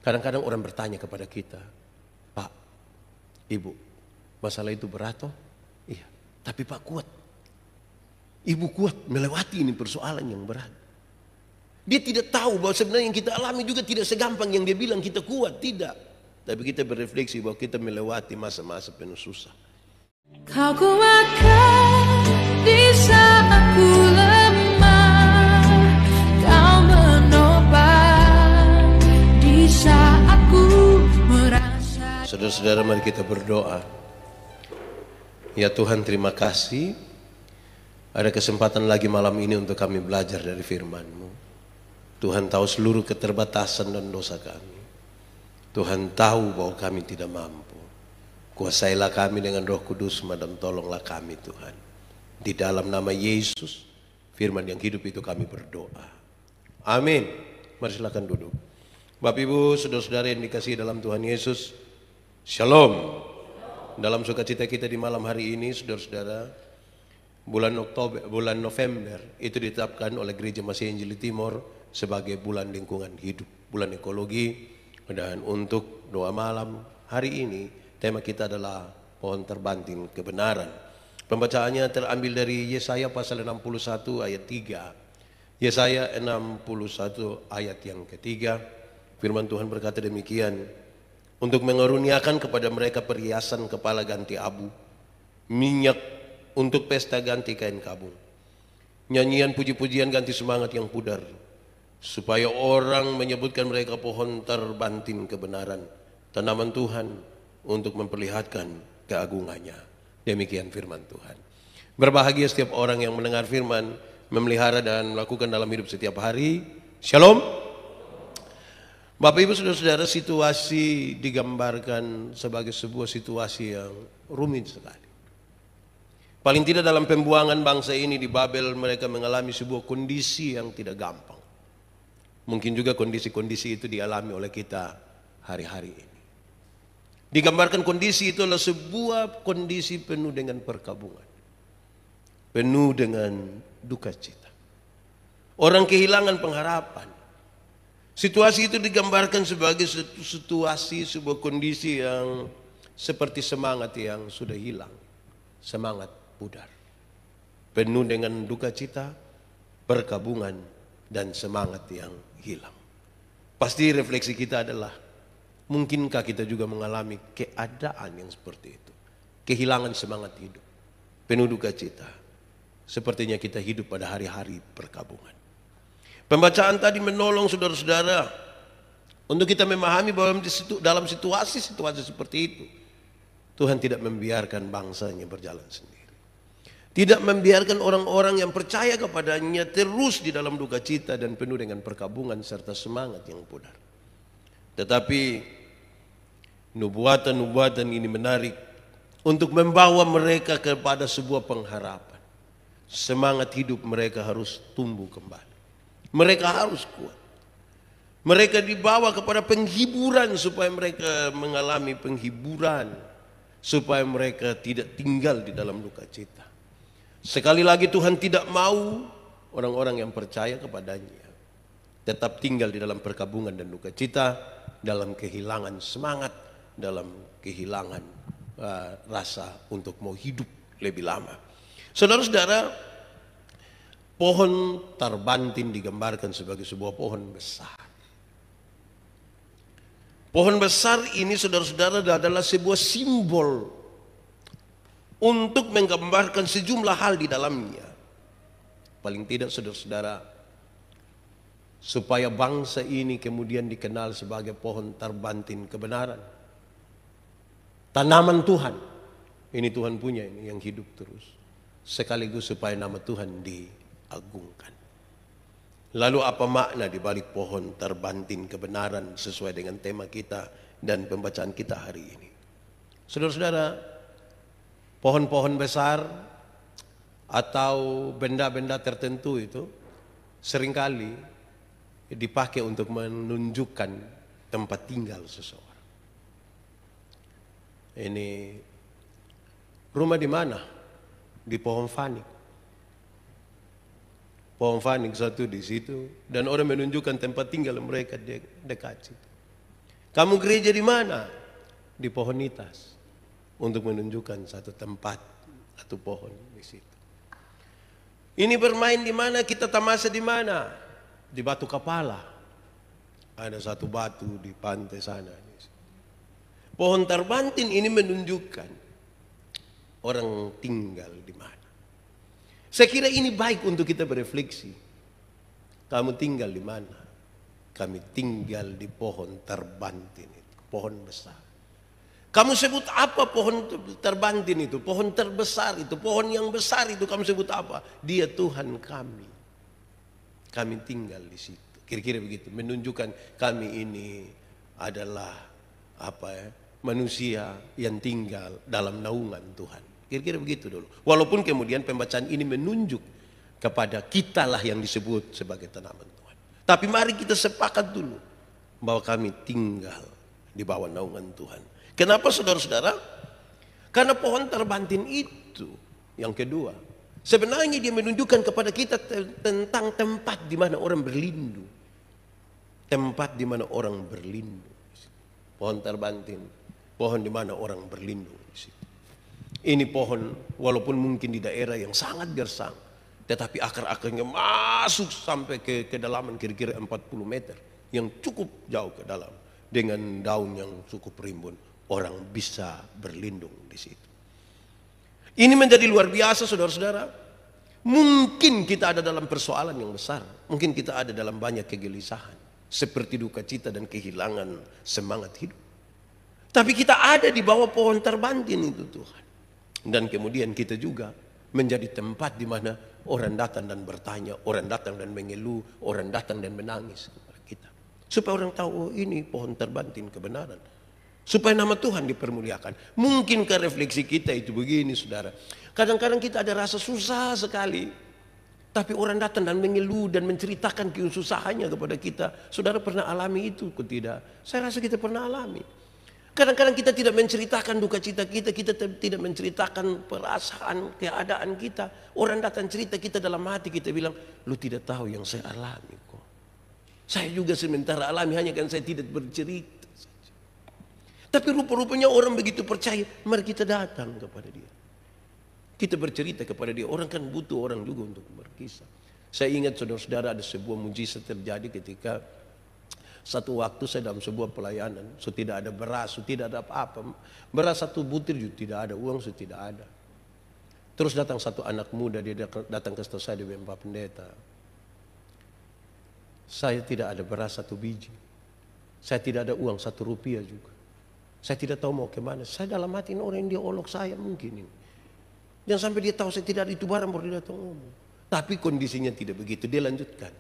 Kadang-kadang orang bertanya kepada kita, Pak, Ibu, masalah itu berat toh? Iya, tapi Pak kuat. Ibu kuat melewati ini persoalan yang berat. Dia tidak tahu bahwa sebenarnya yang kita alami juga tidak segampang yang dia bilang kita kuat, tidak. Tapi kita berefleksi bahwa kita melewati masa-masa penuh susah. Kau kuatkan di saat ku lemah, kau menopang di saat ku merasa. Saudara-saudara, mari kita berdoa. Ya Tuhan, terima kasih ada kesempatan lagi malam ini untuk kami belajar dari firman-Mu. Tuhan tahu seluruh keterbatasan dan dosa kami. Tuhan tahu bahwa kami tidak mampu. Kuasailah kami dengan Roh Kudus-Mu dan tolonglah kami Tuhan. Di dalam nama Yesus, firman yang hidup itu kami berdoa. Amin. Mari silakan duduk. Bapak Ibu, saudara-saudara yang dikasihi dalam Tuhan Yesus, Shalom. Dalam sukacita kita di malam hari ini, saudara-saudara, bulan November itu ditetapkan oleh Gereja Masih Injili Timor sebagai bulan lingkungan hidup, bulan ekologi. Dan untuk doa malam hari ini, tema kita adalah pohon terbanting kebenaran. Pembacaannya terambil dari Yesaya pasal 61 ayat 3. Yesaya 61 ayat yang ketiga. Firman Tuhan berkata demikian. Untuk mengaruniakan kepada mereka perhiasan kepala ganti abu, minyak untuk pesta ganti kain kabung, nyanyian puji-pujian ganti semangat yang pudar, supaya orang menyebutkan mereka pohon terbanting kebenaran, tanaman Tuhan untuk memperlihatkan keagungannya. Demikian firman Tuhan. Berbahagia setiap orang yang mendengar firman, memelihara dan melakukan dalam hidup setiap hari. Shalom. Bapak Ibu saudara-saudara, situasi digambarkan sebagai sebuah situasi yang rumit sekali. Paling tidak dalam pembuangan bangsa ini di Babel, mereka mengalami sebuah kondisi yang tidak gampang. Mungkin juga kondisi-kondisi itu dialami oleh kita hari-hari ini. Digambarkan kondisi itu adalah sebuah kondisi penuh dengan perkabungan, penuh dengan duka cita. Orang kehilangan pengharapan. Situasi itu digambarkan sebagai situasi, sebuah kondisi yang seperti semangat yang sudah hilang, semangat pudar, penuh dengan duka cita, perkabungan, dan semangat yang hilang. Pasti refleksi kita adalah, mungkinkah kita juga mengalami keadaan yang seperti itu? Kehilangan semangat hidup, penuh duka cita. Sepertinya kita hidup pada hari-hari perkabungan. Pembacaan tadi menolong saudara-saudara untuk kita memahami bahwa dalam situasi-situasi seperti itu, Tuhan tidak membiarkan bangsanya berjalan sendiri. Tidak membiarkan orang-orang yang percaya kepadanya terus di dalam duka cita dan penuh dengan perkabungan serta semangat yang pudar. Tetapi nubuatan-nubuatan ini menarik untuk membawa mereka kepada sebuah pengharapan. Semangat hidup mereka harus tumbuh kembali. Mereka harus kuat. Mereka dibawa kepada penghiburan supaya mereka mengalami penghiburan, supaya mereka tidak tinggal di dalam duka cita. Sekali lagi Tuhan tidak mau orang-orang yang percaya kepadanya tetap tinggal di dalam perkabungan dan duka cita, dalam kehilangan semangat, dalam kehilangan rasa untuk mau hidup lebih lama. Saudara-saudara, pohon terbanting digambarkan sebagai sebuah pohon besar. Pohon besar ini saudara-saudara adalah sebuah simbol untuk menggambarkan sejumlah hal di dalamnya. Paling tidak saudara-saudara, supaya bangsa ini kemudian dikenal sebagai pohon terbanting kebenaran. Tanaman Tuhan, ini Tuhan punya ini yang hidup terus. Sekaligus supaya nama Tuhan diagungkan. Lalu apa makna di balik pohon terbanting kebenaran sesuai dengan tema kita dan pembacaan kita hari ini? Saudara-saudara, pohon-pohon besar atau benda-benda tertentu itu seringkali dipakai untuk menunjukkan tempat tinggal seseorang. Ini rumah di mana? Di pohon fanik. Pohon fanik satu di situ, dan orang menunjukkan tempat tinggal mereka dekat situ. Kamu gereja di mana? Di Pohonitas. Untuk menunjukkan satu tempat atau pohon di situ. Ini bermain di mana? Kita tamasa di mana? Di Batu Kapala. Ada satu batu di pantai sana. Pohon terbantin ini menunjukkan orang tinggal di mana. Saya kira ini baik untuk kita berefleksi. Kamu tinggal di mana? Kami tinggal di pohon terbantin itu, pohon besar. Kamu sebut apa pohon terbantin itu? Pohon terbesar itu, pohon yang besar itu kamu sebut apa? Dia Tuhan kami. Kami tinggal di situ. Kira-kira begitu, menunjukkan kami ini adalah manusia yang tinggal dalam naungan Tuhan. Kira-kira begitu dulu. Walaupun kemudian pembacaan ini menunjuk kepada kitalah yang disebut sebagai tanaman Tuhan. Tapi mari kita sepakat dulu bahwa kami tinggal di bawah naungan Tuhan. Kenapa saudara-saudara? Karena pohon terbantin itu yang kedua. Sebenarnya dia menunjukkan kepada kita tentang tempat di mana orang berlindung. Tempat di mana orang berlindung. Pohon terbantin, pohon di mana orang berlindung. Ini pohon walaupun mungkin di daerah yang sangat gersang, tetapi akar-akarnya masuk sampai ke kedalaman kira-kira 40 meter. Yang cukup jauh ke dalam. Dengan daun yang cukup rimbun. Orang bisa berlindung di situ. Ini menjadi luar biasa saudara-saudara. Mungkin kita ada dalam persoalan yang besar. Mungkin kita ada dalam banyak kegelisahan. Seperti duka cita dan kehilangan semangat hidup. Tapi kita ada di bawah pohon terbantin itu Tuhan. Dan kemudian kita juga menjadi tempat di mana orang datang dan bertanya, orang datang dan mengeluh, orang datang dan menangis kepada kita. Supaya orang tahu, oh ini pohon terbantin kebenaran. Supaya nama Tuhan dipermuliakan. Mungkinkah refleksi kita itu begini saudara. Kadang-kadang kita ada rasa susah sekali. Tapi orang datang dan mengeluh dan menceritakan kesusahannya kepada kita. Saudara pernah alami itu atau tidak? Saya rasa kita pernah alami. Kadang-kadang kita tidak menceritakan duka cita kita tidak menceritakan perasaan, keadaan kita. Orang datang cerita kita dalam hati, kita bilang, lu tidak tahu yang saya alami kok. Saya juga sementara alami, hanya kan saya tidak bercerita saja. Tapi rupa-rupanya orang begitu percaya, mari kita datang kepada dia. Kita bercerita kepada dia, orang kan butuh orang juga untuk berkisah. Saya ingat saudara-saudara ada sebuah mujizat terjadi ketika satu waktu saya dalam sebuah pelayanan, so tidak ada beras, so tidak ada apa-apa. Beras satu butir juga tidak ada, uang so tidak ada. Terus datang satu anak muda, dia datang ke saya, dia bilang, Pak Pendeta, saya tidak ada beras satu biji. Saya tidak ada uang 1 rupiah juga. Saya tidak tahu mau kemana. Saya dalam hati ini orang yang dia olok saya mungkin ini. Dan sampai dia tahu saya tidak ada itu barang baru dia datang ngomong. Tapi kondisinya tidak begitu, dia lanjutkan.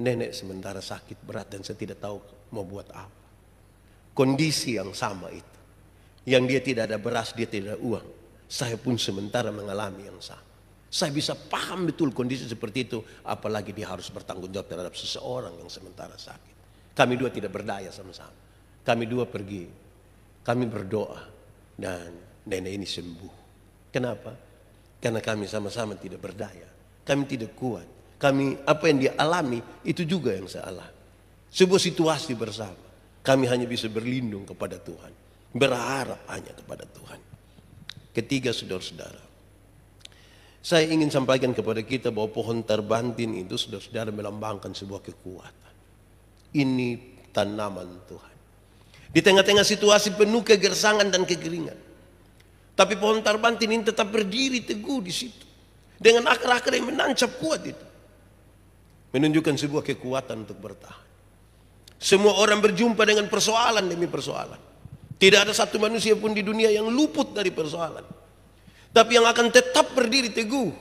Nenek sementara sakit berat dan saya tidak tahu mau buat apa. Kondisi yang sama itu. Yang dia tidak ada beras, dia tidak ada uang. Saya pun sementara mengalami yang sama. Saya bisa paham betul kondisi seperti itu. Apalagi dia harus bertanggung jawab terhadap seseorang yang sementara sakit. Kami dua tidak berdaya sama-sama. Kami dua pergi. Kami berdoa. Dan nenek ini sembuh. Kenapa? Karena kami sama-sama tidak berdaya. Kami tidak kuat. Kami apa yang dia alami itu juga yang saya alami. Sebuah situasi bersama. Kami hanya bisa berlindung kepada Tuhan. Berharap hanya kepada Tuhan. Ketiga saudara-saudara. Saya ingin sampaikan kepada kita bahwa pohon terbantin itu saudara-saudara melambangkan sebuah kekuatan. Ini tanaman Tuhan. Di tengah-tengah situasi penuh kegersangan dan kekeringan. Tapi pohon terbantin ini tetap berdiri teguh di situ. Dengan akar-akar yang menancap kuat itu. Menunjukkan sebuah kekuatan untuk bertahan. Semua orang berjumpa dengan persoalan demi persoalan. Tidak ada satu manusia pun di dunia yang luput dari persoalan. Tapi yang akan tetap berdiri teguh,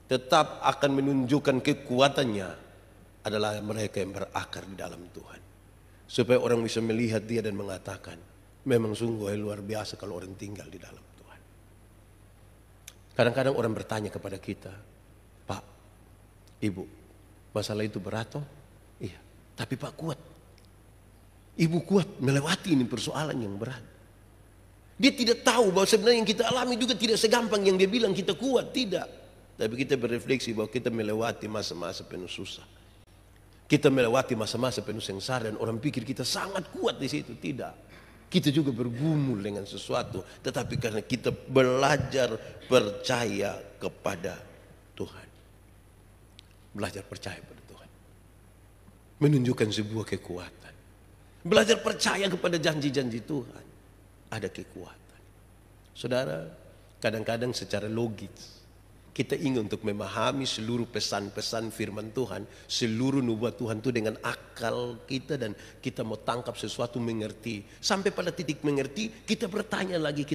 tetap akan menunjukkan kekuatannya adalah mereka yang berakar di dalam Tuhan. Supaya orang bisa melihat dia dan mengatakan, memang sungguh luar biasa kalau orang tinggal di dalam Tuhan. Kadang-kadang orang bertanya kepada kita, Pak, Ibu, masalah itu berat toh? Iya, tapi Pak kuat. Ibu kuat melewati ini persoalan yang berat. Dia tidak tahu bahwa sebenarnya yang kita alami juga tidak segampang yang dia bilang kita kuat, tidak. Tapi kita berefleksi bahwa kita melewati masa-masa penuh susah. Kita melewati masa-masa penuh sengsara dan orang pikir kita sangat kuat di situ. Tidak. Kita juga bergumul dengan sesuatu. Tetapi karena kita belajar percaya kepada Tuhan. Belajar percaya pada Tuhan. Menunjukkan sebuah kekuatan. Belajar percaya kepada janji-janji Tuhan. Ada kekuatan. Saudara, kadang-kadang secara logis kita ingin untuk memahami seluruh pesan-pesan firman Tuhan, seluruh nubuat Tuhan itu dengan akal kita, dan kita mau tangkap sesuatu, mengerti. Sampai pada titik mengerti, kita bertanya lagi,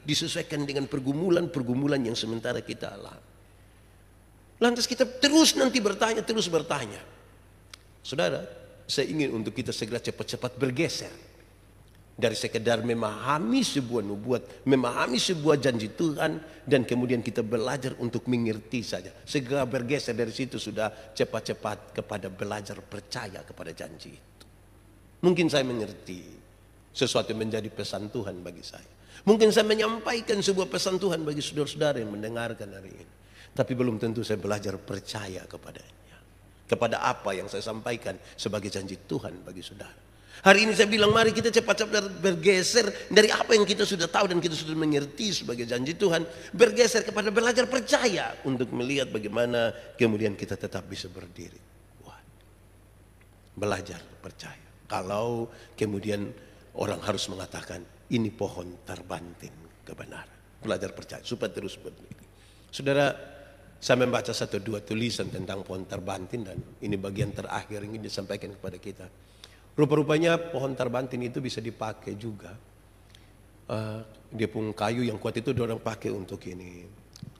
disesuaikan dengan pergumulan-pergumulan yang sementara kita alami. Lantas kita terus nanti bertanya. Saudara, saya ingin untuk kita segera cepat-cepat bergeser. Dari sekedar memahami sebuah nubuat, memahami sebuah janji Tuhan, dan kemudian kita belajar untuk mengerti saja. Segera bergeser dari situ, sudah cepat-cepat kepada belajar percaya kepada janji itu. Mungkin saya mengerti sesuatu yang menjadi pesan Tuhan bagi saya. Mungkin saya menyampaikan sebuah pesan Tuhan bagi saudara-saudara yang mendengarkan hari ini. Tapi belum tentu saya belajar percaya kepadanya. Kepada apa yang saya sampaikan sebagai janji Tuhan bagi saudara. Hari ini saya bilang mari kita cepat-cepat bergeser dari apa yang kita sudah tahu dan kita sudah mengerti sebagai janji Tuhan. Bergeser kepada belajar percaya untuk melihat bagaimana kemudian kita tetap bisa berdiri. Belajar percaya. Kalau kemudian orang harus mengatakan ini pohon terbanting kebenaran. Belajar percaya supaya terus berdiri. Saudara, saya membaca 1-2 tulisan tentang pohon terbanting, dan ini bagian terakhir yang ingin disampaikan kepada kita. Rupa-rupanya pohon terbanting itu bisa dipakai juga. Dia pun kayu yang kuat itu orang pakai untuk ini,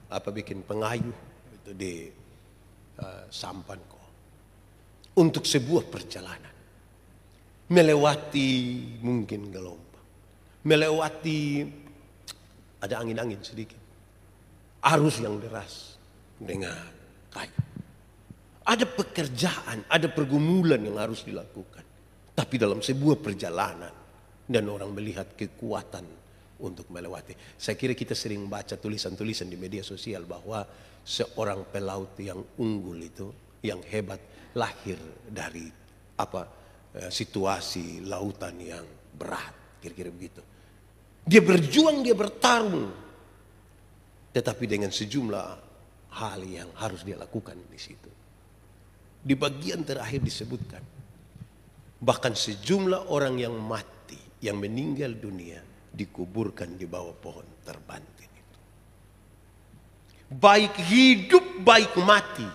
bikin pengayuh itu di sampan kok. Untuk sebuah perjalanan, melewati mungkin gelombang, melewati ada angin-angin sedikit, arus yang deras dengan kayu. Ada pekerjaan, ada pergumulan yang harus dilakukan. Tapi dalam sebuah perjalanan, dan orang melihat kekuatan untuk melewati. Saya kira kita sering baca tulisan-tulisan di media sosial bahwa seorang pelaut yang unggul itu, yang hebat, lahir dari situasi lautan yang berat, kira-kira begitu. Dia berjuang, dia bertarung, tetapi dengan sejumlah hal yang harus dia lakukan di situ. Di bagian terakhir disebutkan, bahkan sejumlah orang yang mati, yang meninggal dunia, dikuburkan di bawah pohon terbanting itu. Baik hidup, baik mati,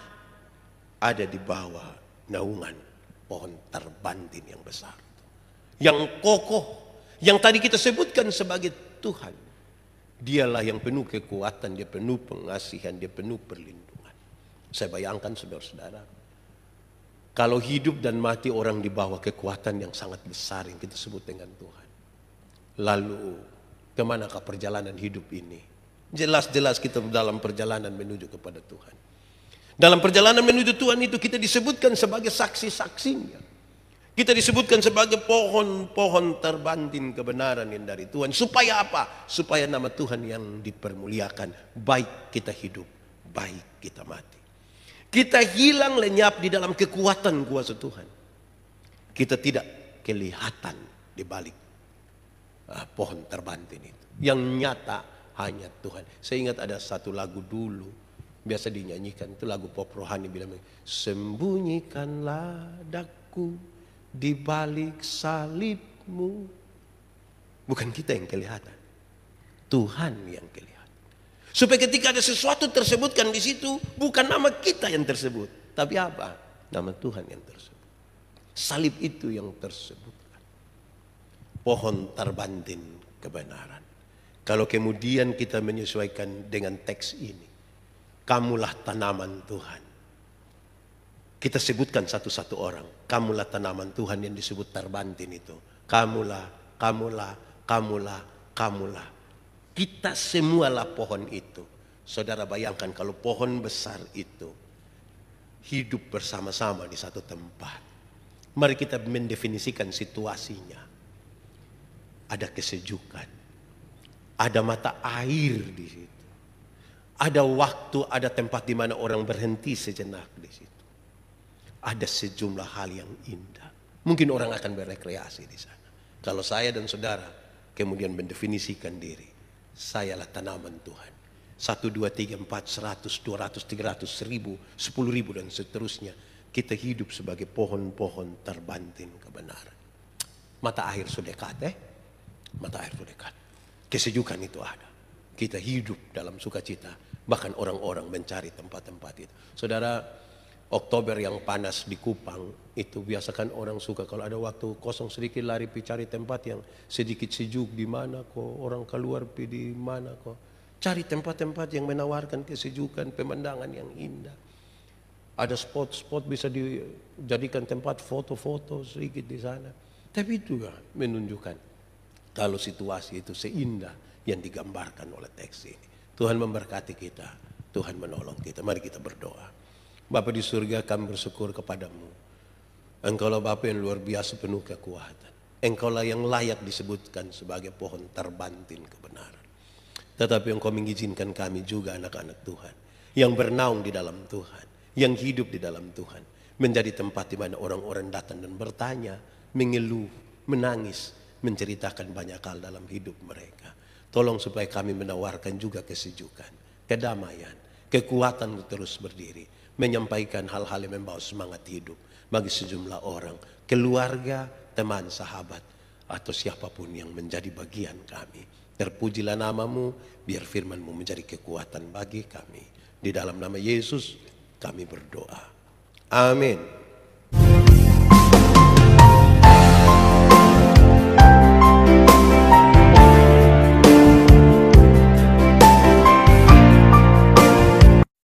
ada di bawah naungan pohon terbanting yang besar. Yang kokoh, yang tadi kita sebutkan sebagai Tuhan. Dialah yang penuh kekuatan, dia penuh pengasihan, dia penuh perlindungan. Saya bayangkan saudara-saudara, kalau hidup dan mati orang di bawah kekuatan yang sangat besar yang kita sebut dengan Tuhan. Lalu kemanakah perjalanan hidup ini? Jelas-jelas kita dalam perjalanan menuju kepada Tuhan. Dalam perjalanan menuju Tuhan itu kita disebutkan sebagai saksi-saksinya. Kita disebutkan sebagai pohon-pohon terbanting kebenaran yang dari Tuhan. Supaya apa? Supaya nama Tuhan yang dipermuliakan. Baik kita hidup, baik kita mati. Kita hilang lenyap di dalam kekuatan kuasa Tuhan. Kita tidak kelihatan di balik pohon terbanting itu. Yang nyata hanya Tuhan. Saya ingat ada satu lagu dulu, biasa dinyanyikan, itu lagu pop rohani, bilang, sembunyikanlah daku di balik salibmu. Bukan kita yang kelihatan, Tuhan yang kelihatan. Supaya ketika ada sesuatu tersebutkan di situ, bukan nama kita yang tersebut, tapi apa? Nama Tuhan yang tersebut. Salib itu yang tersebutkan. Pohon terbanting kebenaran. Kalau kemudian kita menyesuaikan dengan teks ini, kamulah tanaman Tuhan. Kita sebutkan satu-satu orang, kamulah tanaman Tuhan yang disebut terbanting itu. Kamulah, kamulah, kamulah, kamulah. Kita semualah pohon itu. Saudara bayangkan kalau pohon besar itu hidup bersama-sama di satu tempat. Mari kita mendefinisikan situasinya. Ada kesejukan. Ada mata air di situ. Ada waktu, ada tempat di mana orang berhenti sejenak di situ. ada sejumlah hal yang indah. Mungkin orang akan berekreasi di sana. Kalau saya dan saudara kemudian mendefinisikan diri, sayalah tanaman Tuhan. 1, 2, 3, 4, 100, 200, 300, 1000, 10.000 dan seterusnya. Kita hidup sebagai pohon-pohon terbantin kebenaran. Mata air sudah dekat, mata air sudah dekat. Kesejukan itu ada. Kita hidup dalam sukacita. Bahkan orang-orang mencari tempat-tempat itu. Saudara, Oktober yang panas di Kupang, itu biasakan orang suka kalau ada waktu kosong sedikit lari cari tempat yang sedikit sejuk di mana kok, orang keluar di mana kok. Cari tempat-tempat yang menawarkan kesejukan, pemandangan yang indah. Ada spot-spot bisa dijadikan tempat foto-foto sedikit di sana. Tapi itu juga menunjukkan kalau situasi itu seindah yang digambarkan oleh teks ini. Tuhan memberkati kita, Tuhan menolong kita. Mari kita berdoa. Bapa di surga, kami bersyukur kepadamu. Engkaulah Bapa yang luar biasa penuh kekuatan. Engkaulah yang layak disebutkan sebagai pohon terbantin kebenaran. Tetapi Engkau mengizinkan kami juga anak-anak Tuhan yang bernaung di dalam Tuhan, yang hidup di dalam Tuhan, menjadi tempat di mana orang-orang datang dan bertanya, mengeluh, menangis, menceritakan banyak hal dalam hidup mereka. Tolong supaya kami menawarkan juga kesejukan, kedamaian, kekuatan untuk terus berdiri, menyampaikan hal-hal yang membawa semangat hidup bagi sejumlah orang, keluarga, teman, sahabat, atau siapapun yang menjadi bagian kami. Terpujilah namamu, biar firmanmu menjadi kekuatan bagi kami. Di dalam nama Yesus kami berdoa. Amin.